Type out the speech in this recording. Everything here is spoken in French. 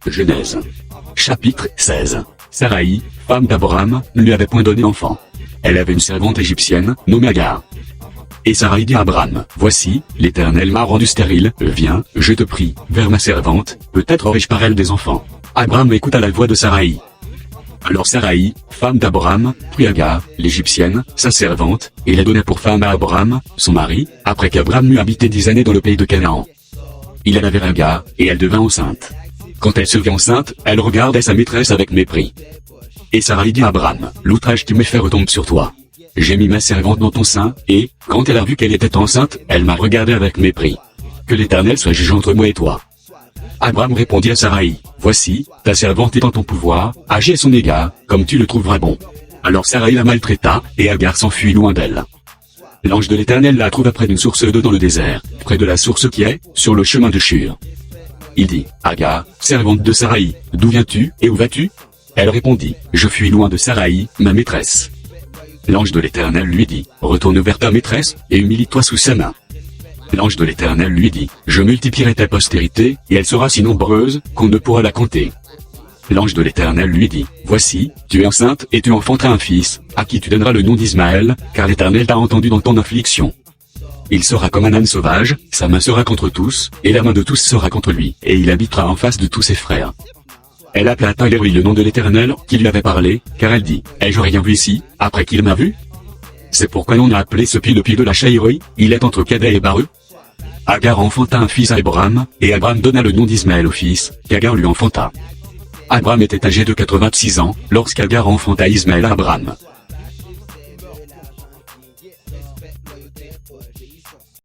Genèse. Chapitre 16. Saraï, femme d'Abraham, ne lui avait point donné d'enfant. Elle avait une servante égyptienne, nommée Agar. Et Saraï dit à Abraham, voici, l'Éternel m'a rendu stérile, viens, je te prie, vers ma servante, peut-être aurai-je par elle des enfants. Abraham écouta la voix de Saraï. Alors Saraï, femme d'Abraham, prit Agar, l'Égyptienne, sa servante, et la donna pour femme à Abraham, son mari, après qu'Abraham eut habité 10 années dans le pays de Canaan. Il en avait Agar, et elle devint enceinte. Quand elle se vit enceinte, elle regardait sa maîtresse avec mépris. Et Saraï dit à Abraham, l'outrage qui m'est fait retombe sur toi. J'ai mis ma servante dans ton sein, et, quand elle a vu qu'elle était enceinte, elle m'a regardé avec mépris. Que l'Éternel soit juge entre moi et toi. Abraham répondit à Saraï, voici, ta servante est en ton pouvoir, agis à son égard, comme tu le trouveras bon. Alors Saraï la maltraita, et Agar s'enfuit loin d'elle. L'ange de l'Éternel la trouva près d'une source d'eau dans le désert, près de la source qui est, sur le chemin de Shur. Il dit, Agar, servante de Saraï, d'où viens-tu, et où vas-tu? Elle répondit, je fuis loin de Saraï, ma maîtresse. L'ange de l'Éternel lui dit, retourne vers ta maîtresse, et humilie-toi sous sa main. L'ange de l'Éternel lui dit, je multiplierai ta postérité, et elle sera si nombreuse, qu'on ne pourra la compter. L'ange de l'Éternel lui dit, voici, tu es enceinte, et tu enfanteras un fils, à qui tu donneras le nom d'Ismaël, car l'Éternel t'a entendu dans ton affliction. Il sera comme un âne sauvage, sa main sera contre tous, et la main de tous sera contre lui, et il habitera en face de tous ses frères. Elle appela à Taïléri le nom de l'Éternel, qui lui avait parlé, car elle dit, ai-je rien vu ici, après qu'il m'a vu? C'est pourquoi l'on a appelé ce pied le pied de la Chaïroi, il est entre Kadé et Bareux. Agar enfanta un fils à Abraham, et Abraham donna le nom d'Ismaël au fils, qu'Agar lui enfanta. Abraham était âgé de 86 ans, lorsqu'Agar enfanta Ismaël à Abraham.